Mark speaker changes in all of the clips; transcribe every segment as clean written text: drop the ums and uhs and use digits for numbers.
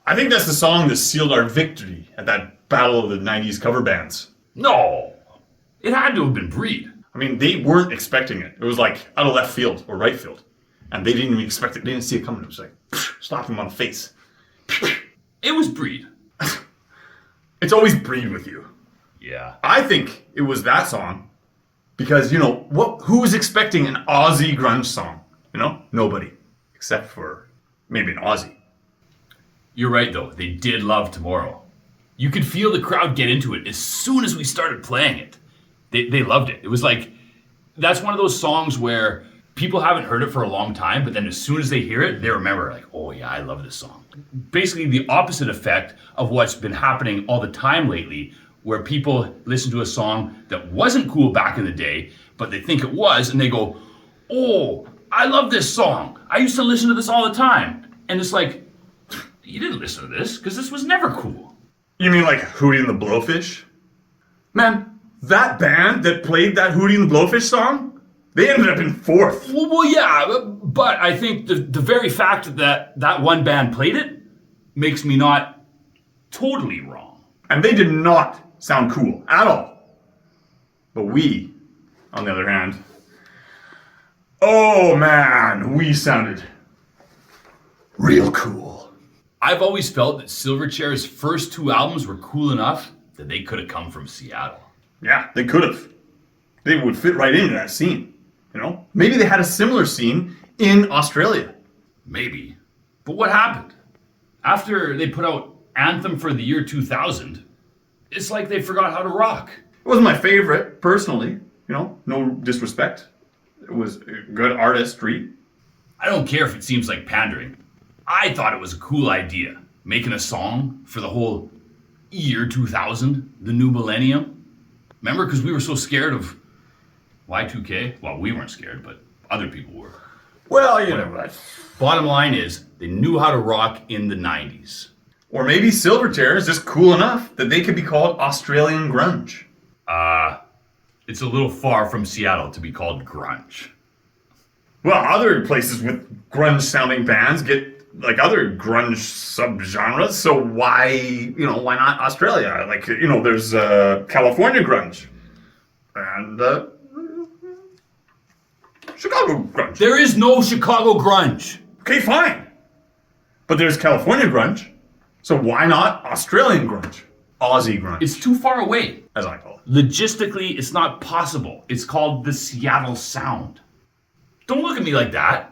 Speaker 1: I think that's the song that sealed our victory at that battle of the 90s cover bands.
Speaker 2: No. It had to have been Breed.
Speaker 1: I mean, they weren't expecting it. It was like out of left field or right field. And they didn't even expect it. They didn't see it coming. It was like, slap him on the face.
Speaker 2: It was Breed.
Speaker 1: It's always Breed with you.
Speaker 2: Yeah.
Speaker 1: I think it was that song because, who was expecting an Aussie grunge song? Nobody. Except for maybe an Aussie.
Speaker 2: You're right, though. They did love Tomorrow. You could feel the crowd get into it as soon as we started playing it. They loved it. It was like, that's one of those songs where people haven't heard it for a long time, but then as soon as they hear it, they remember, like, oh yeah, I love this song. Basically the opposite effect of what's been happening all the time lately, where people listen to a song that wasn't cool back in the day, but they think it was, and they go, oh, I love this song. I used to listen to this all the time. And it's like, you didn't listen to this, because this was never cool.
Speaker 1: You mean like Hootie and the Blowfish? Man, that band that played that Hootie and the Blowfish song, they ended up in 4th.
Speaker 2: Well, yeah, but I think the very fact that one band played it makes me not totally wrong.
Speaker 1: And they did not sound cool at all. But we, on the other hand, oh man, we sounded real cool.
Speaker 2: I've always felt that Silverchair's first 2 albums were cool enough that they could have come from Seattle.
Speaker 1: Yeah, they could have. They would fit right into that scene. Maybe they had a similar scene in Australia.
Speaker 2: Maybe. But what happened? After they put out Anthem for the year 2000, it's like they forgot how to rock.
Speaker 1: It wasn't my favorite, personally. No disrespect. It was good artistry.
Speaker 2: I don't care if it seems like pandering. I thought it was a cool idea, making a song for the whole year 2000, the new millennium. Remember, because we were so scared of Y2K? Well, we weren't scared, but other people were.
Speaker 1: Well,
Speaker 2: whatever. Bottom line is, they knew how to rock in the 90s.
Speaker 1: Or maybe Silverchair is just cool enough that they could be called Australian grunge.
Speaker 2: It's a little far from Seattle to be called grunge.
Speaker 1: Well, other places with grunge-sounding bands get like other grunge subgenres, so why not Australia? Like, there's California grunge and Chicago grunge.
Speaker 2: There is no Chicago grunge.
Speaker 1: Okay, fine. But there's California grunge, so why not Australian grunge? Aussie grunge.
Speaker 2: It's too far away.
Speaker 1: As I call it.
Speaker 2: Logistically, it's not possible. It's called the Seattle Sound. Don't look at me like that.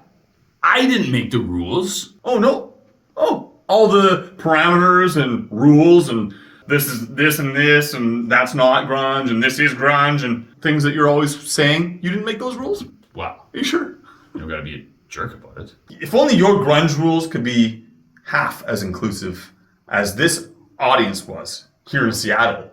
Speaker 2: I didn't make the rules.
Speaker 1: Oh, no. Oh, all the parameters and rules and this is this and this and that's not grunge and this is grunge and things that you're always saying. You didn't make those rules?
Speaker 2: Wow.
Speaker 1: Are you sure?
Speaker 2: You don't gotta be a jerk about it.
Speaker 1: If only your grunge rules could be half as inclusive as this audience was here in Seattle,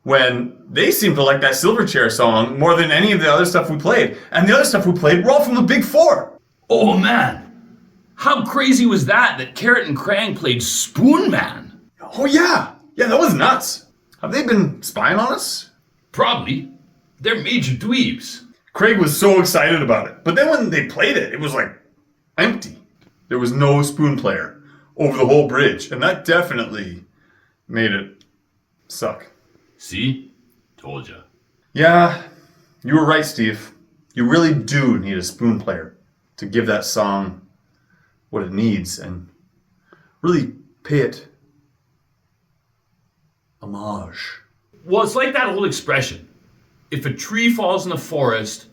Speaker 1: when they seemed to like that Silverchair song more than any of the other stuff we played. And the other stuff we played were all from the Big Four.
Speaker 2: Oh man, how crazy was that Carrot and Krang played Spoon Man?
Speaker 1: Oh yeah, that was nuts. Have they been spying on us?
Speaker 2: Probably. They're major dweebs.
Speaker 1: Craig was so excited about it, but then when they played it, it was like empty. There was no spoon player over the whole bridge, and that definitely made it suck.
Speaker 2: See? Told ya.
Speaker 1: Yeah, you were right, Steve. You really do need a spoon player to give that song what it needs and really pay it homage.
Speaker 2: Well, it's like that old expression. If a tree falls in the forest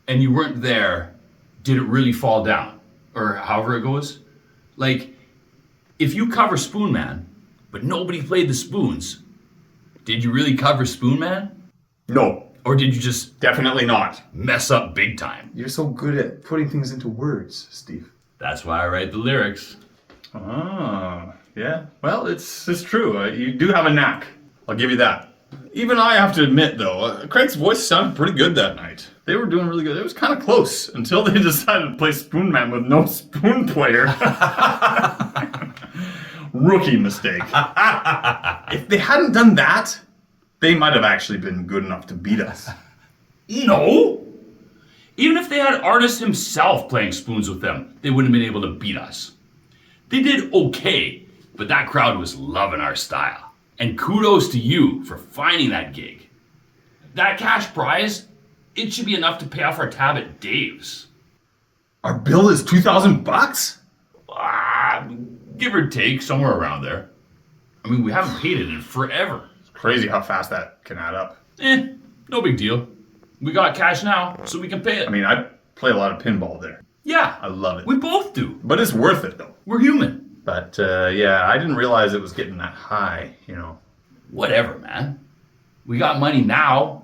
Speaker 2: and you weren't there, did it really fall down? Or however it goes. Like, if you cover Spoon Man, but nobody played the spoons, did you really cover Spoon Man?
Speaker 1: No.
Speaker 2: Or did you just
Speaker 1: Definitely not.
Speaker 2: mess up big time?
Speaker 1: You're so good at putting things into words, Steve.
Speaker 2: That's why I write the lyrics.
Speaker 1: Oh, yeah. Well, it's true. You do have a knack. I'll give you that. Even I have to admit, though, Craig's voice sounded pretty good that night. They were doing really good. It was kind of close until they decided to play Spoon Man with no spoon player. Rookie mistake. If they hadn't done that, they might have actually been good enough to beat us.
Speaker 2: No! Even if they had Artist himself playing spoons with them, they wouldn't have been able to beat us. They did okay, but that crowd was loving our style. And kudos to you for finding that gig. That cash prize, it should be enough to pay off our tab at Dave's.
Speaker 1: Our bill is $2,000?
Speaker 2: Give or take, somewhere around there. I mean, we haven't paid it in forever.
Speaker 1: It's crazy how fast that can add up.
Speaker 2: No big deal. We got cash now, so we can pay it.
Speaker 1: I mean, I play a lot of pinball there.
Speaker 2: Yeah.
Speaker 1: I love it.
Speaker 2: We both do.
Speaker 1: But it's worth it, though.
Speaker 2: We're human.
Speaker 1: But, yeah, I didn't realize it was getting that high, you know.
Speaker 2: Whatever, man. We got money now.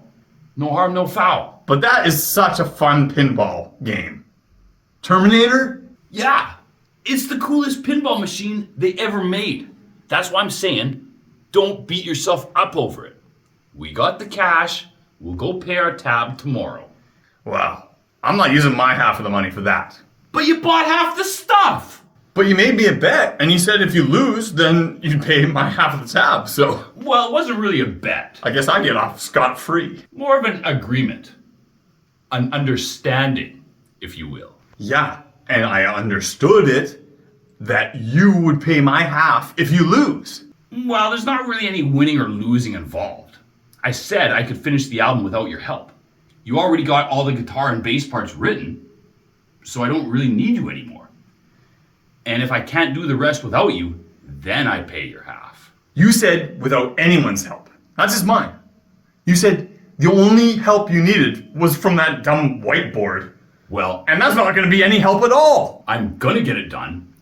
Speaker 2: No harm, no foul.
Speaker 1: But that is such a fun pinball game. Terminator?
Speaker 2: Yeah. It's the coolest pinball machine they ever made. That's why I'm saying, don't beat yourself up over it. We got the cash. We'll go pay our tab tomorrow.
Speaker 1: Well, I'm not using my half of the money for that.
Speaker 2: But you bought half the stuff.
Speaker 1: But you made me a bet, and you said if you lose, then you'd pay my half of the tab, so...
Speaker 2: Well, it wasn't really a bet.
Speaker 1: I guess I get off scot-free.
Speaker 2: More of an agreement. An understanding, if you will.
Speaker 1: Yeah, and I understood it, that you would pay my half if you lose.
Speaker 2: Well, there's not really any winning or losing involved. I said I could finish the album without your help. You already got all the guitar and bass parts written, so I don't really need you anymore. And if I can't do the rest without you, then I pay your half.
Speaker 1: You said without anyone's help, not just mine. You said the only help you needed was from that dumb whiteboard.
Speaker 2: Well,
Speaker 1: And that's not going to be any help at all.
Speaker 2: I'm gonna get it done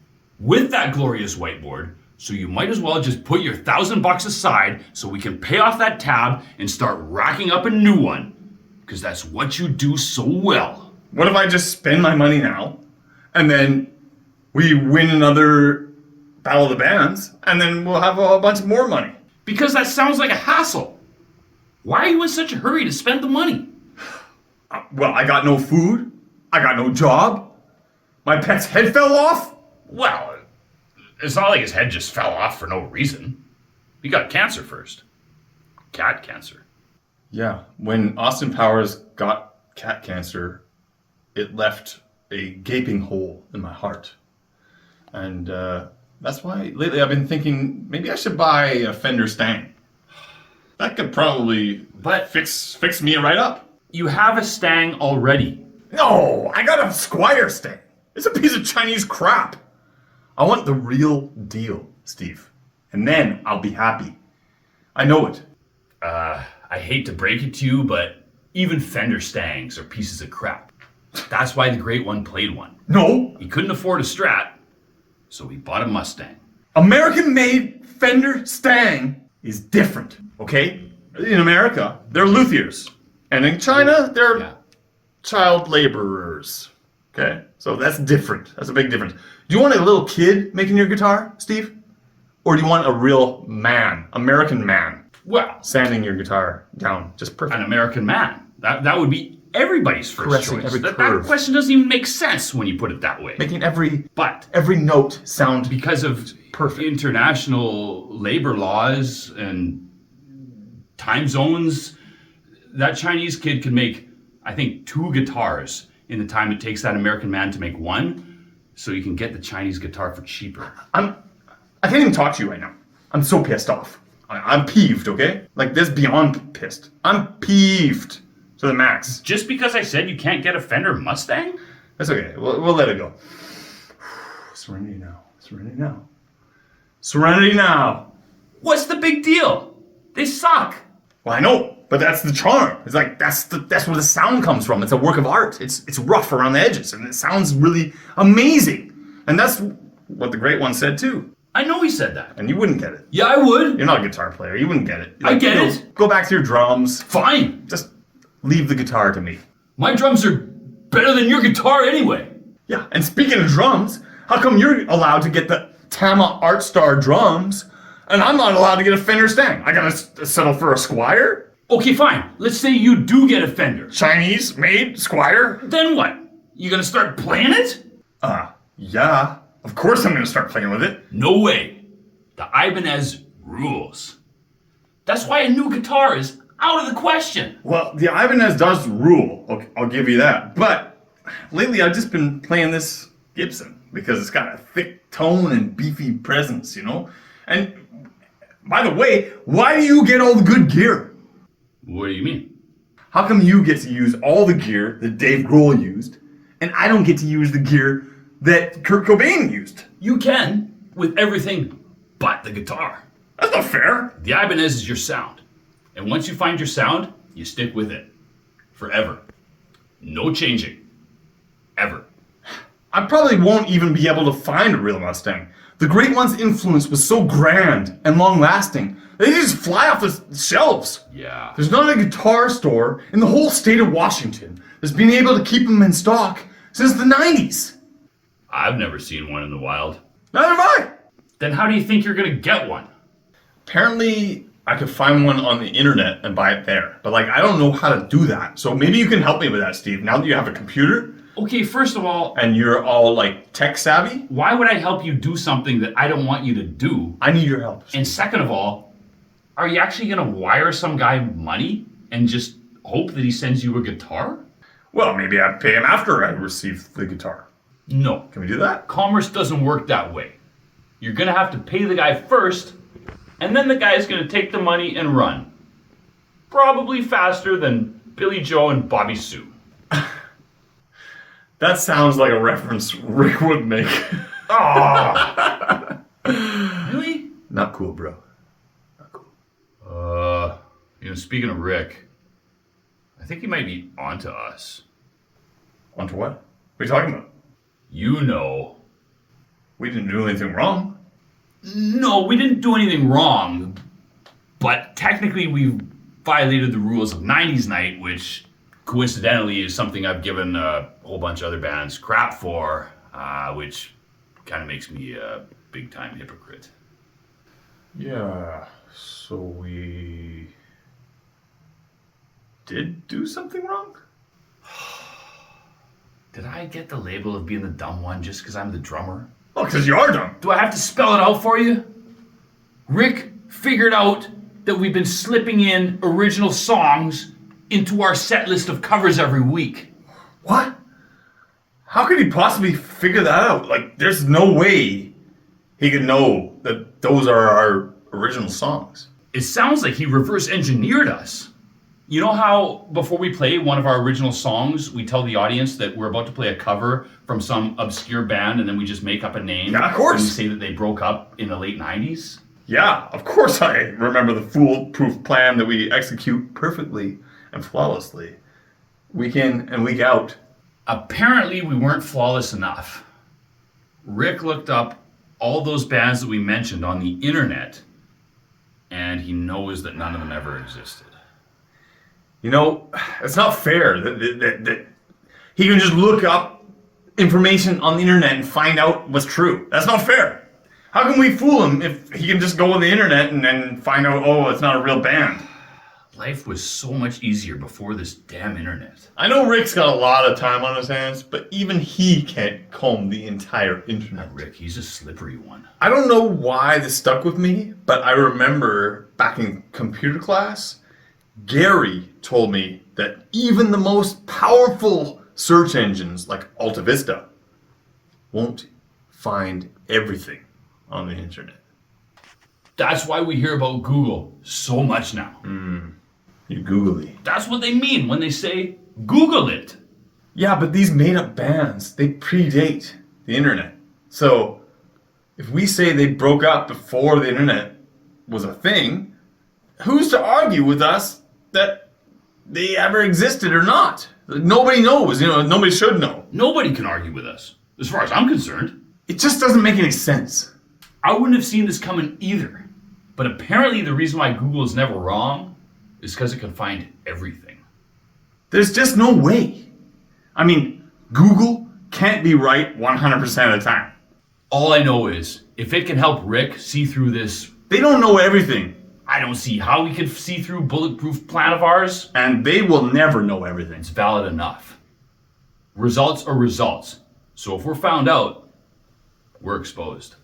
Speaker 2: with that glorious whiteboard, so you might as well just put your $1,000 aside so we can pay off that tab and start racking up a new one. Because that's what you do so well.
Speaker 1: What if I just spend my money now, and then we win another Battle of the Bands, and then we'll have a bunch more money?
Speaker 2: Because that sounds like a hassle. Why are you in such a hurry to spend the money?
Speaker 1: Well, I got no food. I got no job. My pet's head fell off.
Speaker 2: Well, it's not like his head just fell off for no reason. He got cancer first. Cat cancer.
Speaker 1: Yeah, when Austin Powers got cat cancer, it left a gaping hole in my heart. And that's why lately I've been thinking maybe I should buy a Fender Stang. That could probably fix me right up.
Speaker 2: You have a Stang already.
Speaker 1: No, I got a Squire Stang. It's a piece of Chinese crap. I want the real deal, Steve. And then I'll be happy. I know it.
Speaker 2: I hate to break it to you, but even Fender Stangs are pieces of crap. That's why the Great One played one.
Speaker 1: No,
Speaker 2: He couldn't afford a Strat, so he bought a Mustang.
Speaker 1: American-made Fender Stang is different, okay? In America, they're luthiers. And in China, they're
Speaker 2: Yeah.
Speaker 1: child laborers. Okay? So that's different. That's a big difference. Do you want a little kid making your guitar, Steve? Or do you want a real man, American man,
Speaker 2: Well,
Speaker 1: sanding your guitar down just perfect?
Speaker 2: an American man. That would be everybody's first
Speaker 1: Caressing
Speaker 2: choice.
Speaker 1: every
Speaker 2: That
Speaker 1: curve.
Speaker 2: question doesn't even make sense when you put it that way.
Speaker 1: Making every
Speaker 2: But
Speaker 1: note sound
Speaker 2: because of
Speaker 1: perfect.
Speaker 2: international labor laws and time zones, that Chinese kid could make, I think, 2 guitars in the time it takes that American man to make one, so you can get the Chinese guitar for cheaper.
Speaker 1: I can't even talk to you right now. I'm so pissed off. I'm peeved, okay? Like this beyond pissed. I'm peeved to the max.
Speaker 2: Just because I said you can't get a Fender Mustang?
Speaker 1: That's okay. We'll let it go. Serenity now. Serenity now. Serenity now.
Speaker 2: What's the big deal? They suck.
Speaker 1: Well, I know, but that's the charm. It's like that's where the sound comes from. It's a work of art. It's rough around the edges, and it sounds really amazing. And that's what the Great One said too.
Speaker 2: I know he said that.
Speaker 1: And you wouldn't get it.
Speaker 2: Yeah, I would.
Speaker 1: You're not a guitar player. You wouldn't get it.
Speaker 2: I get it.
Speaker 1: Go back to your drums.
Speaker 2: Fine.
Speaker 1: Just leave the guitar to me.
Speaker 2: My drums are better than your guitar anyway.
Speaker 1: Yeah, and speaking of drums, how come you're allowed to get the Tama Art Star drums, and I'm not allowed to get a Fender Stang? I gotta settle for a Squire?
Speaker 2: Okay, fine. Let's say you do get a Fender.
Speaker 1: Chinese-made Squire?
Speaker 2: Then what? You gonna start playing it?
Speaker 1: Yeah. Of course I'm gonna start playing with it.
Speaker 2: No way. The Ibanez rules. That's why a new guitar is out of the question.
Speaker 1: Well, the Ibanez does rule. Okay, I'll give you that. But lately I've just been playing this Gibson. because it's got a thick tone and beefy presence, you know? And by the way, why do you get all the good gear?
Speaker 2: What do you mean?
Speaker 1: How come you get to use all the gear that Dave Grohl used, and I don't get to use the gear that Kurt Cobain used?
Speaker 2: You can, with everything but the guitar.
Speaker 1: That's not fair.
Speaker 2: The Ibanez is your sound. And once you find your sound, you stick with it. Forever. No changing. Ever.
Speaker 1: I probably won't even be able to find a real Mustang. The Great One's influence was so grand and long-lasting. They just fly off the shelves.
Speaker 2: Yeah.
Speaker 1: There's not a guitar store in the whole state of Washington that's been able to keep them in stock since the 90s.
Speaker 2: I've never seen one in the wild.
Speaker 1: Neither have I.
Speaker 2: Then how do you think you're gonna get one?
Speaker 1: Apparently, I could find one on the internet and buy it there. But I don't know how to do that. So maybe you can help me with that, Steve. Now that you have a computer
Speaker 2: Okay, first of all,
Speaker 1: and you're all tech savvy,
Speaker 2: why would I help you do something that I don't want you to do?
Speaker 1: I need your help.
Speaker 2: And second of all, are you actually gonna wire some guy money and just hope that he sends you a guitar?
Speaker 1: Well, maybe I'd pay him after I receive the guitar.
Speaker 2: No.
Speaker 1: Can we do that?
Speaker 2: Commerce doesn't work that way. You're gonna have to pay the guy first, and then the guy's gonna take the money and run. Probably faster than Billy Joe and Bobby Sue.
Speaker 1: That sounds like a reference Rick would make.
Speaker 2: Oh. Really?
Speaker 1: Not cool, bro. Not cool.
Speaker 2: Speaking of Rick, I think he might be onto us.
Speaker 1: Onto what? What are you talking about?
Speaker 2: You know.
Speaker 1: We didn't do anything wrong.
Speaker 2: No, we didn't do anything wrong, but technically we violated the rules of 90s Night, which coincidentally is something I've given a whole bunch of other bands crap for, which kind of makes me a big-time hypocrite.
Speaker 1: Yeah, so we did do something wrong?
Speaker 2: Did I get the label of being the dumb one just because I'm the drummer?
Speaker 1: Oh, because you are dumb.
Speaker 2: Do I have to spell it out for you? Rick figured out that we've been slipping in original songs into our set list of covers every week.
Speaker 1: What? How could he possibly figure that out? There's no way he could know that those are our original songs.
Speaker 2: It sounds like he reverse engineered us. You know how before we play one of our original songs, we tell the audience that we're about to play a cover from some obscure band and then we just make up a name?
Speaker 1: Yeah, of course.
Speaker 2: And we say that they broke up in the late 90s?
Speaker 1: Yeah, of course I remember the foolproof plan that we execute perfectly and flawlessly, week in and week out.
Speaker 2: Apparently we weren't flawless enough. Rick looked up all those bands that we mentioned on the internet, and he knows that none of them ever existed.
Speaker 1: You know, it's not fair that he can just look up information on the internet and find out what's true. That's not fair. How can we fool him if he can just go on the internet and then find out, oh, it's not a real band?
Speaker 2: Life was so much easier before this damn internet.
Speaker 1: I know Rick's got a lot of time on his hands, but even he can't comb the entire internet.
Speaker 2: Rick, he's a slippery one.
Speaker 1: I don't know why this stuck with me, but I remember back in computer class, Gary told me that even the most powerful search engines like Alta Vista won't find everything on the internet.
Speaker 2: That's why we hear about Google so much now.
Speaker 1: You googly.
Speaker 2: That's what they mean when they say, Google it.
Speaker 1: Yeah, but these made-up bands, they predate the internet. So, if we say they broke up before the internet was a thing, who's to argue with us that they ever existed or not? Nobody knows, nobody should know.
Speaker 2: Nobody can argue with us, as far as I'm concerned.
Speaker 1: It just doesn't make any sense.
Speaker 2: I wouldn't have seen this coming either. But apparently the reason why Google is never wrong is because it can find everything.
Speaker 1: There's just no way. I mean, Google can't be right 100% of the time.
Speaker 2: All I know is, if it can help Rick see through this,
Speaker 1: They don't know everything,
Speaker 2: I don't see how we could see through bulletproof plan of ours.
Speaker 1: and they will never know everything.
Speaker 2: It's valid enough. Results are results. So if we're found out, we're exposed.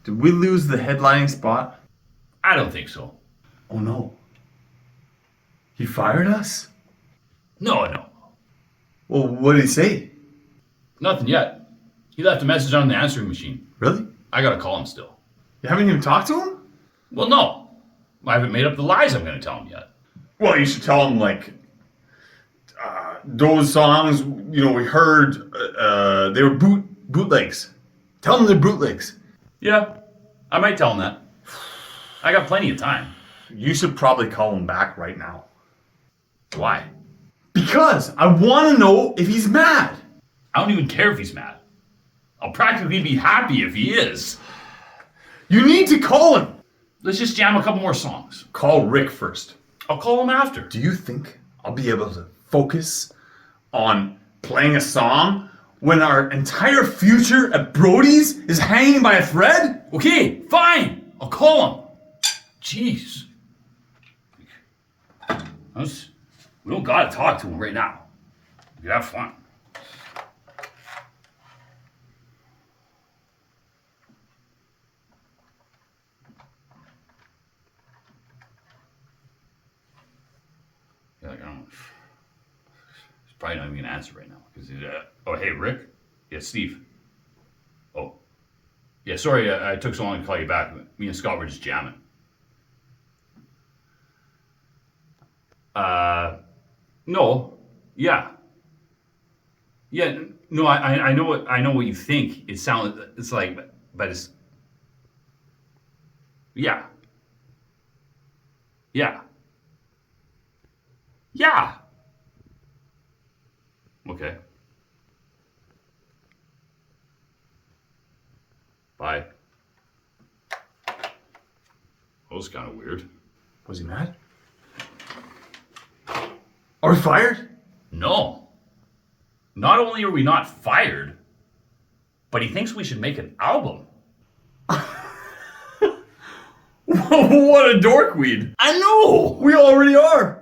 Speaker 1: Did we lose the headlining spot?
Speaker 2: I don't think so.
Speaker 1: Oh no. He fired us?
Speaker 2: No.
Speaker 1: Well, what did he say?
Speaker 2: Nothing yet. He left a message on the answering machine.
Speaker 1: Really?
Speaker 2: I gotta call him still.
Speaker 1: You haven't even talked to him?
Speaker 2: Well, no. I haven't made up the lies I'm gonna tell him yet.
Speaker 1: Well, you should tell him, like, those songs, you know, we heard, they were bootlegs. Tell him they're bootlegs.
Speaker 2: Yeah, I might tell him that. I got plenty of time.
Speaker 1: You should probably call him back right now.
Speaker 2: Why?
Speaker 1: Because I want to know if he's mad.
Speaker 2: I don't even care if he's mad. I'll practically be happy if he is.
Speaker 1: You need to call him.
Speaker 2: Let's just jam a couple more songs.
Speaker 1: Call Rick first.
Speaker 2: I'll call him after.
Speaker 1: Do you think I'll be able to focus on playing a song when our entire future at Brody's is hanging by a thread?
Speaker 2: Okay, fine. I'll call him. Jeez. We don't gotta talk to him right now. We can have fun. Yeah, like, I don't know. He's probably not even gonna answer right now. Cause oh, hey, Rick? Yeah, Steve. Oh. Yeah, sorry I took so long to call you back. Me and Scott were just jamming. No. Yeah. Yeah, no, I know what you think. It's like, but it's, yeah. Yeah. Yeah. Okay. Bye. That was kind of weird.
Speaker 1: Was he mad? Are we fired?
Speaker 2: No. Not only are we not fired, but he thinks we should make an album.
Speaker 1: What a dorkweed.
Speaker 2: I know!
Speaker 1: We already are.